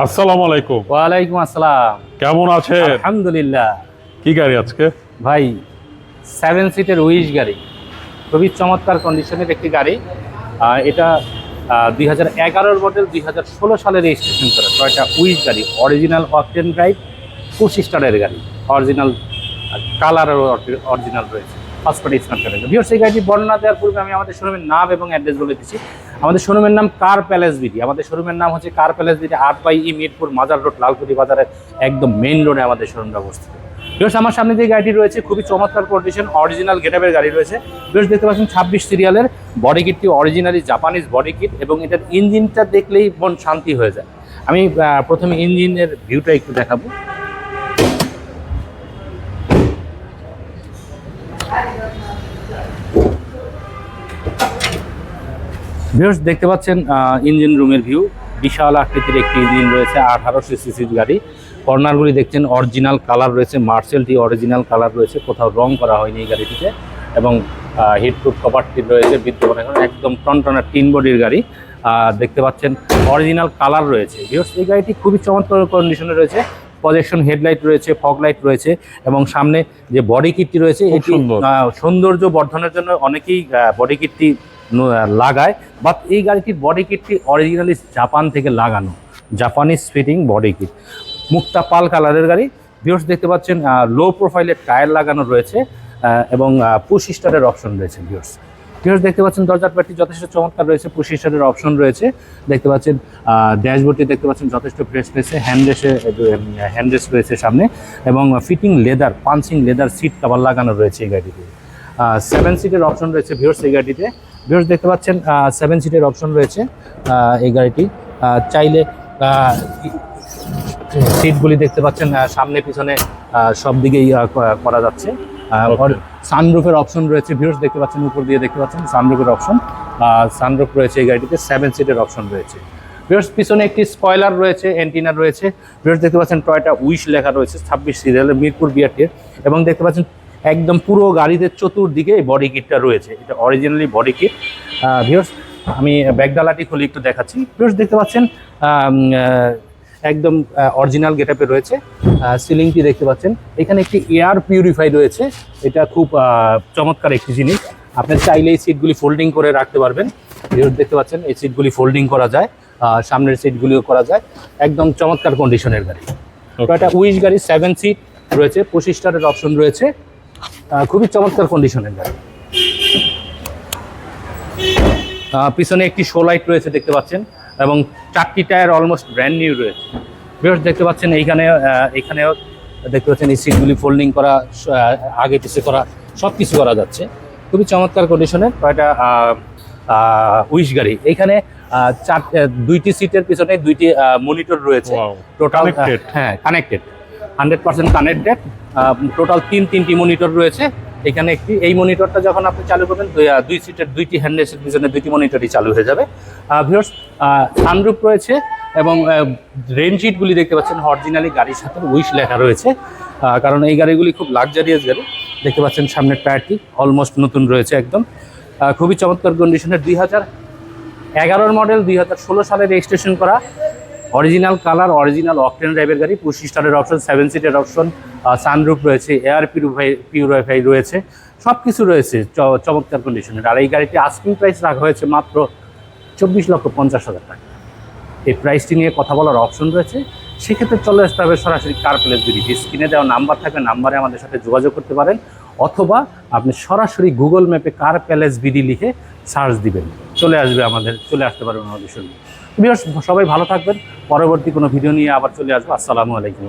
আসসালামু আলাইকুম। ওয়ালাইকুম আসসালাম। কেমন আছেন? আলহামদুলিল্লাহ। কি গাড়ি আজকে? ভাই 7 সিটের উইশ গাড়ি, খুবই চমৎকার কন্ডিশনের একটি গাড়ি। এটা 2011 মডেল, 2016 সালে রেজিস্ট্রেশন করা টয়োটা উইশ গাড়ি, অরিজিনাল অকটেন ড্রাইভ, 25 স্টারের গাড়ি, অরিজিনাল কালারের অরিজিনাল রয়েছে, ফার্স্ট পার্টি স্মার্ট ভিউয়ার্স। এই গাড়িটি বর্ণনা দেওয়ার পূর্বে আমি আমাদের শোরুমের নাম এবং অ্যাড্রেস বলে দিচ্ছি। আমাদের শোরুমের নাম কার প্যালেস বিডি। আমাদের শোরুমের নাম হচ্ছে কার প্যালেস বিডি, 8/E মিরপুর মাজার রোড, লালকুটি বাজারের একদম মেইন রোডে আমাদের শোরুমটা অবস্থিত। ভিউয়ার্স, আমার সামনে যে গাড়িটি রয়েছে খুবই চমৎকার কন্ডিশন, অরিজিনাল গেটআপের গাড়ি রয়েছে। ভিউয়ার্স, দেখতে পাচ্ছেন 26 সিরিয়ালের বডি কিটটি অরিজিনালি জাপানিজ বডি কিট, এবং এটার ইঞ্জিনটা দেখলেই মন শান্তি হয়ে যায়। আমি প্রথমে ইঞ্জিনের ভিউটা একটু দেখাবো। ভিউয়ার্স, দেখতে পাচ্ছেন ইঞ্জিন রুমের ভিউ। বিশাল আকৃতির একটি ইঞ্জিন রয়েছে, 1800 সিসির গাড়ি। কর্নারগুলি দেখছেন অরিজিনাল কালার রয়েছে, মার্সেলটি অরিজিনাল কালার রয়েছে, কোথাও রং করা হয়নি এই গাড়িটিতে। এবং হিটপ্রুফ কভারটি রয়েছে বিদ্যমান, এখন একদম টনটনা টিন বডির গাড়ি। দেখতে পাচ্ছেন অরিজিনাল কালার রয়েছে। ভিউয়ার্স, এই গাড়িটি খুবই চমৎকার কন্ডিশনে রয়েছে। প্রজেকশন হেডলাইট রয়েছে, ফগ লাইট রয়েছে, এবং সামনে যে বডি কিটটি রয়েছে এটি সৌন্দর্য বর্ধনের জন্য অনেকেই বডি কিটটি লাগায়, বাট এই গাড়িটির বডি কিটটি অরিজিনালি জাপান থেকে লাগানো, জাপানিজ ফিটিং বডি কিট, মুক্তা পাল কালারের গাড়ি। ভিউয়ার্স, দেখতে পাচ্ছেন লো প্রোফাইলের টায়ার লাগানো রয়েছে, এবং পুশ স্টারের অপশন রয়েছে। ভিউয়ার্স, দেখতে পাচ্ছেন দরজার প্যাডটি যথেষ্ট চমৎকার রয়েছে, পুশ স্টারের অপশন রয়েছে। দেখতে পাচ্ছেন ড্যাশবোর্ডটি দেখতে পাচ্ছেন যথেষ্ট ফ্রেশ রয়েছে, হ্যান্ডরেস্ট রয়েছে সামনে, এবং fitting leather, punching leather seat cover লাগানো রয়েছে এই গাড়িতে। 7 সিটের অপশন রয়েছে ভিউয়ার্স এই গাড়িতে। ভিউয়ার্স, দেখতে পাচ্ছেন 7 সিটের অপশন রয়েছে এই গাড়িটি। চাইলে সিটগুলি দেখতে পাচ্ছেন সামনে পিছনে সব দিকেই করা যাচ্ছে। সানরুফের অপশন রয়েছে ভিউয়ার্স, দেখতে পাচ্ছেন উপর দিয়ে দেখতে পাচ্ছেন সানরুফের অপশন, সানরুফ রয়েছে এই গাড়িটিতে। 7 সিটের অপশন রয়েছে ভিউয়ার্স। পিছনে একটি স্পয়লার রয়েছে, অ্যান্টিনা রয়েছে। ভিউয়ার্স, দেখতে পাচ্ছেন টয়োটা উইশ লেখা রয়েছে, 26 সিরিয়ালের মিরপুর বিআরটির, এবং দেখতে পাচ্ছেন একদম পুরো গাড়িতে চতুর্দিকে এই বডি কিটটা রয়েছে, এটা অরিজিনালি বডি কিট। ভিউয়ার্স, আমি ব্যাকডালাটি খুলে একটু দেখাচ্ছি। ভিউয়ার্স, দেখতে পাচ্ছেন একদম অরিজিনাল গেটআপে রয়েছে। সিলিংটি দেখতে পাচ্ছেন, এখানে একটি এয়ার পিউরিফাই রয়েছে, এটা খুব চমৎকার একটি জিনিস। আপনি চাইলে এই সিটগুলি ফোল্ডিং করে রাখতে পারবেন। ভিউয়ার্স, দেখতে পাচ্ছেন এই সিটগুলি ফোল্ডিং করা যায়, সামনের সিটগুলিও করা যায়, একদম চমৎকার কন্ডিশনের গাড়ি। একটা উইশ গাড়ি, 7 সিট রয়েছে, 25 স্টারের অপশন রয়েছে, খুবই চমৎকার কন্ডিশনের গাড়ি। পিছনে একটি শো লাইট রয়েছে দেখতে পাচ্ছেন, এবং 4টি টায়ার অলমোস্ট ব্র্যান্ড নিউ রয়েছে। ভিউয়ার্স, দেখতে পাচ্ছেন এখানেও দেখতে পাচ্ছেন এই সিটগুলি ফোল্ডিং করা, আগে পিছে করা, সব কিছু করা যাচ্ছে, খুবই চমৎকার কন্ডিশনের টয়োটা উইশ গাড়ি। এইখানে 2টি সিটের পিছনে 2টি মনিটর রয়েছে, টোটাল কানেক্টেড, 100% কানেক্টেড। টোটাল 3টি মনিটর রয়েছে এখানে। এই মনিটরটা যখন আপনি চালু করবেন, 2 সিটের 2টি হ্যান্ডেলের পিছনে 2টি মনিটরই চালু হয়ে যাবে। ভিউয়ার্স, সানরুফ রয়েছে, এবং রেন শিটগুলি দেখতে পাচ্ছেন অরিজিনালি গাড়ির সাথে উইশ লেখা রয়েছে, কারণ এই গাড়িগুলি খুব লাক্সারিয়াস গাড়ি। দেখতে পাচ্ছেন সামনের টায়ারটি অলমোস্ট নতুন রয়েছে একদম, খুবই চমৎকার কন্ডিশনের। 2011 মডেল, 2016 সালে রেজিস্ট্রেশন করা, অরিজিনাল কালার, অরিজিনাল অকটেন ড্রাইভের গাড়ি, 25 স্টারের অপশন, 7 সিটের অপশন, সানরুফ রয়েছে, এয়ার পিউরিফাই রয়েছে, সব কিছু রয়েছে চমৎকার কন্ডিশনের। আর এই গাড়িটি আস্কিং প্রাইস রাখা হয়েছে মাত্র 24,50,000 টাকা। এই প্রাইসটি নিয়ে কথা বলার অপশন রয়েছে, সেক্ষেত্রে চলে আসতে হবে সরাসরি কার প্যালেস বিডি। স্ক্রিনে দেওয়া নাম্বার থাকবে, নাম্বারে আমাদের সাথে যোগাযোগ করতে পারেন, অথবা আপনি সরাসরি গুগল ম্যাপে কার প্যালেস বিডি লিখে সার্চ দিবেন, চলে আসতে পারবেন আমাদের সঙ্গে। ভিউয়ার্স, সবাই ভালো থাকবেন। পরবর্তী কোনো ভিডিও নিয়ে আবার চলে আসবো। আসসালামু আলাইকুম।